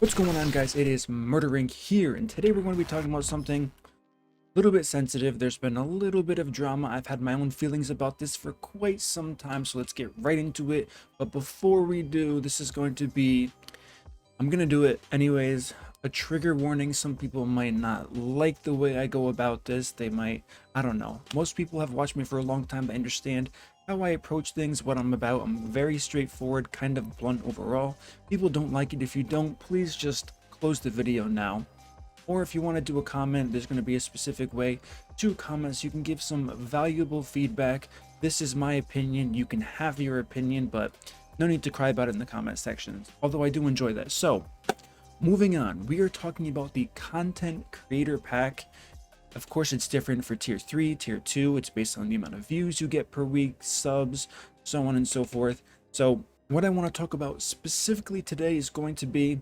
What's going on, guys? It is Murdering here, and today we're going to be talking about something a little bit sensitive. There's been a little bit of drama. I've had my own feelings about this for quite some time, so let's get right into it. But before we do, this is going to be, I'm going to do it anyways, a trigger warning. Some people might not like the way I go about this. They might, I don't know. Most people have watched me for a long time. They understand how I approach things, what I'm about. I'm very straightforward, kind of blunt overall. People don't like it. If you don't, please just close the video now. Or if you want to do a comment, there's going to be a specific way to comments. You can give some valuable feedback. This is my opinion. You can have your opinion, but no need to cry about it in the comment sections, although I do enjoy that. So moving on, we are talking about the content creator pack. Of course, it's different for tier 3, tier 2. It's based on the amount of views you get per week, subs, so on and so forth. So what I want to talk about specifically today is going to be,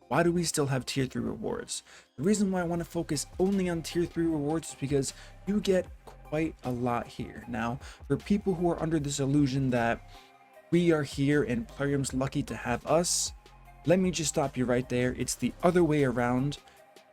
why do we still have tier 3 rewards? The reason why I want to focus only on tier 3 rewards is because you get quite a lot here. Now, for people who are under this illusion that we are here and Plarium's lucky to have us, let me just stop you right there. It's the other way around.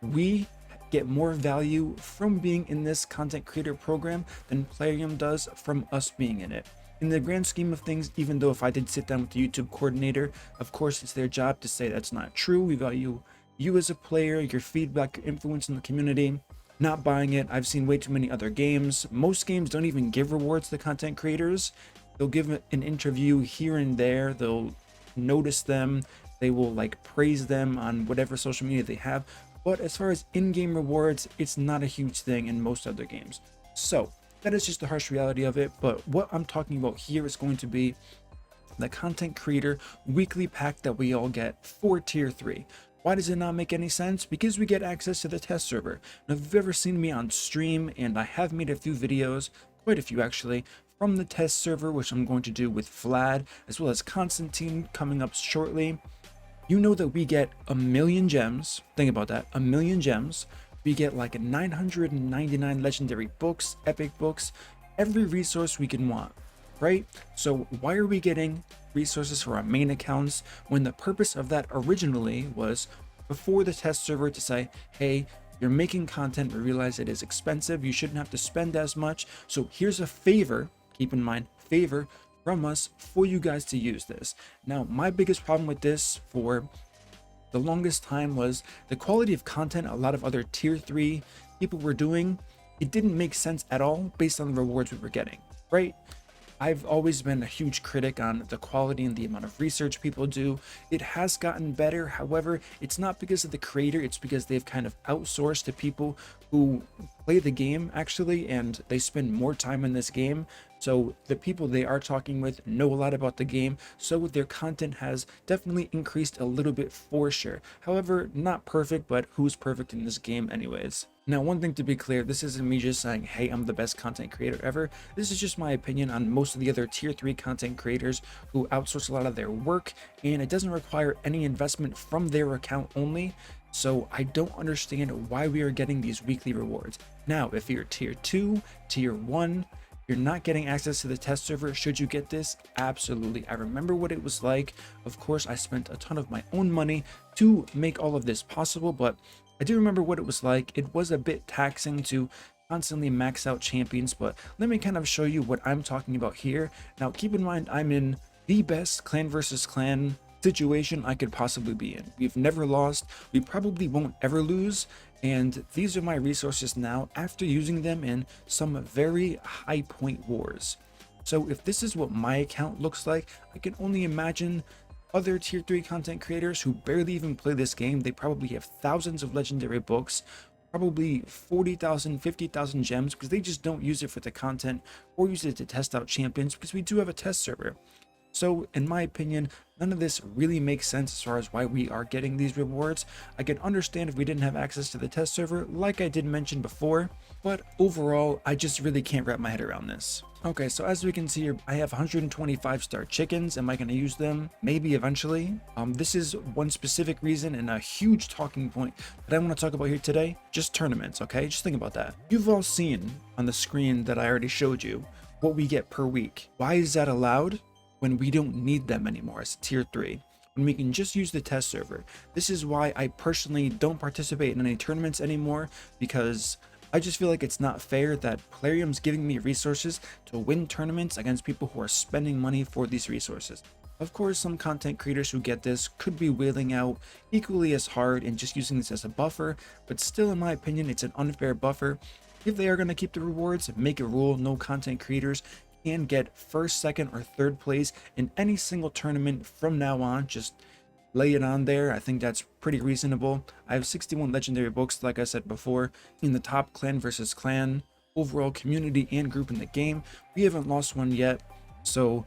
We get more value from being in this content creator program than Plarium does from us being in it. In the grand scheme of things, even though if I did sit down with the YouTube coordinator, of course it's their job to say that's not true. We value you as a player, your feedback, your influence in the community. Not buying it. I've seen way too many other games. Most games don't even give rewards to content creators. They'll give an interview here and there. They'll notice them. They will like praise them on whatever social media they have. But as far as in-game rewards, it's not a huge thing in most other games. So that is just the harsh reality of it. But what I'm talking about here is going to be the content creator weekly pack that we all get for tier 3. Why does it not make any sense? Because we get access to the test server. Now, if you've ever seen me on stream, and I have made a few videos, quite a few actually, from the test server, which I'm going to do with Vlad, as well as Constantine coming up shortly, you know that we get 1,000,000 gems. Think about that, 1,000,000 gems. We get like 999 legendary books, epic books, every resource we can want, right? So why are we getting resources for our main accounts when the purpose of that originally was before the test server to say, hey, you're making content, we realize it is expensive, you shouldn't have to spend as much, so here's a favor, keep in mind, favor from us for you guys to use this. Now, my biggest problem with this for the longest time was the quality of content a lot of other tier 3 people were doing. It didn't make sense at all based on the rewards we were getting, right? I've always been a huge critic on the quality and the amount of research people do. It has gotten better. However, it's not because of the creator, it's because they've kind of outsourced to people who play the game actually, and they spend more time in this game. So the people they are talking with know a lot about the game, so their content has definitely increased a little bit for sure. However, not perfect, but who's perfect in this game anyways? Now, one thing to be clear, this isn't me just saying, hey, I'm the best content creator ever. This is just my opinion on most of the other tier 3 content creators who outsource a lot of their work, and it doesn't require any investment from their account only. So I don't understand why we are getting these weekly rewards. Now, if you're tier 2, tier 1, you're not getting access to the test server. Should you get this? Absolutely. I remember what it was like. Of course, I spent a ton of my own money to make all of this possible, but I do remember what it was like. It was a bit taxing to constantly max out champions, but let me kind of show you what I'm talking about here. Now, keep in mind, I'm in the best clan versus clan situation I could possibly be in. We've never lost. We probably won't ever lose. And these are my resources now after using them in some very high point wars. So if this is what my account looks like, I can only imagine other tier 3 content creators who barely even play this game. They probably have thousands of legendary books, probably 40,000, 50,000 gems, because they just don't use it for the content or use it to test out champions, because we do have a test server. So in my opinion, none of this really makes sense as far as why we are getting these rewards. I can understand if we didn't have access to the test server, like I did mention before, but overall, I just really can't wrap my head around this. Okay, so as we can see here, I have 125 star chickens. Am I going to use them? Maybe eventually. This is one specific reason and a huge talking point that I want to talk about here today. Just tournaments, okay? Just think about that. You've all seen on the screen that I already showed you what we get per week. Why is that allowed when we don't need them anymore as tier 3? when we can just use the test server. This is why I personally don't participate in any tournaments anymore, because I just feel like it's not fair that Plarium's giving me resources to win tournaments against people who are spending money for these resources. Of course, some content creators who get this could be wailing out equally as hard and just using this as a buffer, but still, in my opinion, it's an unfair buffer. If they are going to keep the rewards, make a rule no content creators can get first, second, or third place in any single tournament from now on. Just lay it on there. I think that's pretty reasonable. I have 61 legendary books, like I said before, in the top clan versus clan, overall community and group in the game. We haven't lost one yet, so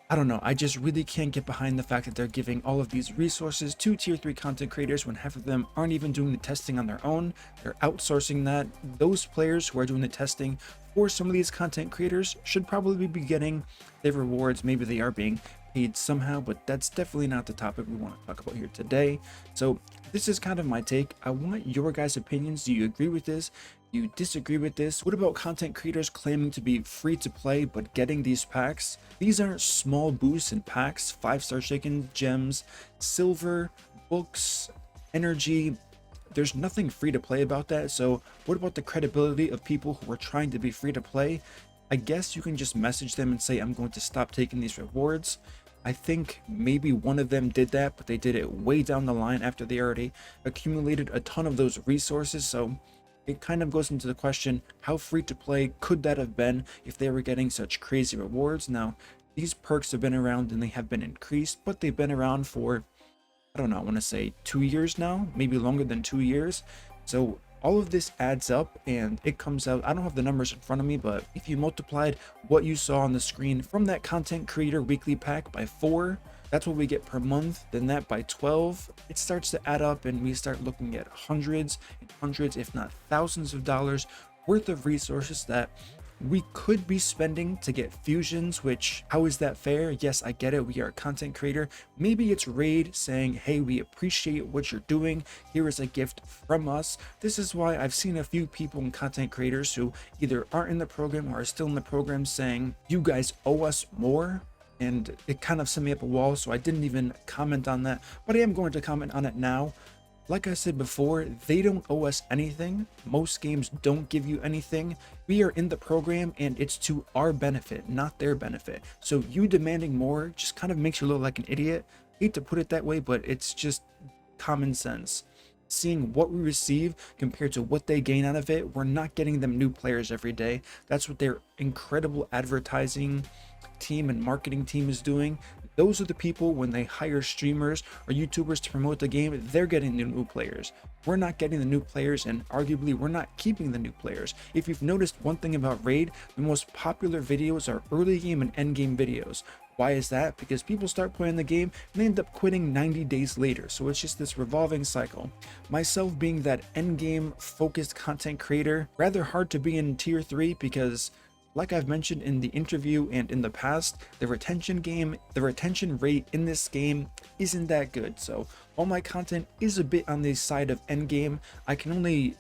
I don't know, I just really can't get behind the fact that they're giving all of these resources to tier 3 content creators when half of them aren't even doing the testing on their own. They're outsourcing that. Those players who are doing the testing for some of these content creators should probably be getting their rewards. Maybe they are being paid somehow, but that's definitely not the topic we want to talk about here today. So this is kind of my take. I want your guys' opinions. Do you agree with this? Do you disagree with this? What about content creators claiming to be free to play but getting these packs? These aren't small boosts in packs. 5-star chicken, gems, silver, books, energy. There's nothing free to play about that. So what about the credibility of people who are trying to be free to play? I guess you can just message them and say, I'm going to stop taking these rewards. I think maybe one of them did that, but they did it way down the line after they already accumulated a ton of those resources. So it kind of goes into the question, how free to play could that have been if they were getting such crazy rewards? Now, these perks have been around and they have been increased, but they've been around for, I don't know, I want to say 2 years now, maybe longer than 2 years. So all of this adds up and it comes out, I don't have the numbers in front of me, but if you multiplied what you saw on the screen from that content creator weekly pack by 4, that's what we get per month. Then that by 12, it starts to add up and we start looking at hundreds and hundreds, if not thousands of dollars worth of resources that we could be spending to get fusions, which, how is that fair? Yes, I get it. We are a content creator. Maybe it's Raid saying, hey, we appreciate what you're doing. Here is a gift from us. This is why I've seen a few people and content creators who either aren't in the program or are still in the program saying, you guys owe us more. And it kind of sent me up a wall, so I didn't even comment on that, but I am going to comment on it now. Like I said before, they don't owe us anything. Most games don't give you anything. We are in the program and it's to our benefit, not their benefit. So you demanding more just kind of makes you look like an idiot. Hate to put it that way, but it's just common sense. Seeing what we receive compared to what they gain out of it, we're not getting them new players every day. That's what their incredible advertising team and marketing team is doing. Those are the people, when they hire streamers or YouTubers to promote the game, they're getting the new players. We're not getting the new players, and arguably we're not keeping the new players. If you've noticed one thing about Raid, the most popular videos are early game and end game videos. Why is that? Because people start playing the game and they end up quitting 90 days later. So it's just this revolving cycle. Myself being that end game focused content creator, rather hard to be in tier 3 because, like I've mentioned in the interview and in the past, the retention rate in this game isn't that good. So all my content is a bit on the side of end game. I can only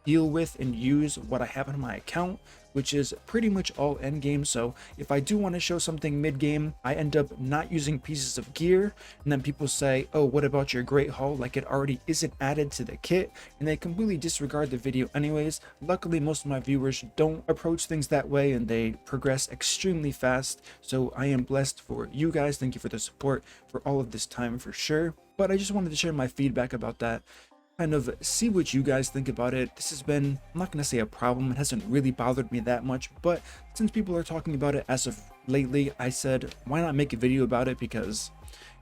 deal with and use what I have on my account, which is pretty much all end game. So if I do want to show something mid game, I end up not using pieces of gear, and then people say, oh, what about your great haul? Like it already isn't added to the kit, and they completely disregard the video anyways. Luckily, most of my viewers don't approach things that way and they progress extremely fast. So I am blessed for you guys. Thank you for the support for all of this time for sure. But I just wanted to share my feedback about that, kind of see what you guys think about it. This has been, I'm not going to say a problem, it hasn't really bothered me that much, but since people are talking about it as of lately, I said, why not make a video about it, because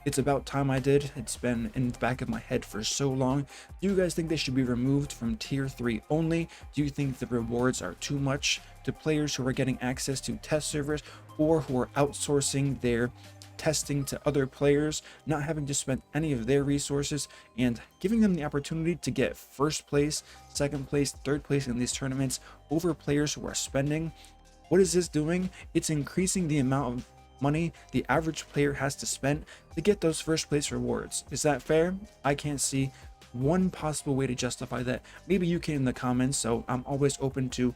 it's about time I did. It's been in the back of my head for so long. Do you guys think they should be removed from tier 3 only? Do you think the rewards are too much to players who are getting access to test servers or who are outsourcing their testing to other players, not having to spend any of their resources and giving them the opportunity to get first place, second place, third place in these tournaments over players who are spending? What is this doing? It's increasing the amount of money the average player has to spend to get those first place rewards. Is that fair? I can't see one possible way to justify that. Maybe you can in the comments, so I'm always open to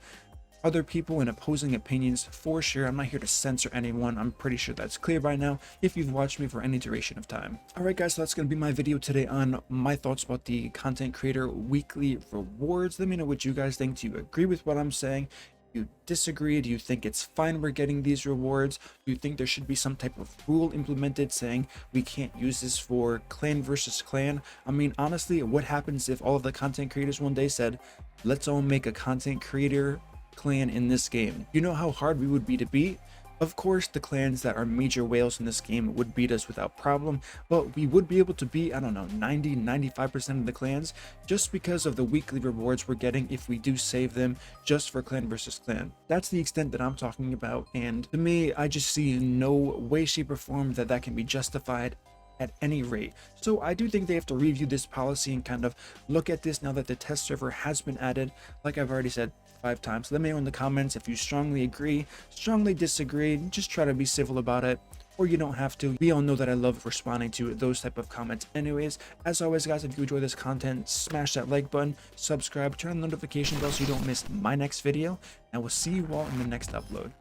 other people and opposing opinions for sure. I'm not here to censor anyone. I'm pretty sure that's clear by now if you've watched me for any duration of time. Alright guys, so that's going to be my video today on my thoughts about the content creator weekly rewards. Let me know what you guys think. Do you agree with what I'm saying? You disagree? Do you think it's fine we're getting these rewards? Do you think there should be some type of rule implemented saying we can't use this for clan versus clan? I mean, honestly, what happens if all of the content creators one day said, let's all make a content creator clan in this game? You know how hard we would be to beat? Of course, the clans that are major whales in this game would beat us without problem, but we would be able to beat, I don't know, 90-95% of the clans just because of the weekly rewards we're getting if we do save them just for clan versus clan. That's the extent that I'm talking about, and to me, I just see no way, shape, or form that that can be justified at any rate. So I do think they have to review this policy and kind of look at this now that the test server has been added. Like I've already said 5 times, let me know in the comments if you strongly agree, strongly disagree. Just try to be civil about it, or you don't have to. We all know that I love responding to those type of comments anyways. As always guys, if you enjoy this content, smash that like button, subscribe, turn on the notification bell so you don't miss my next video, and we'll see you all in the next upload.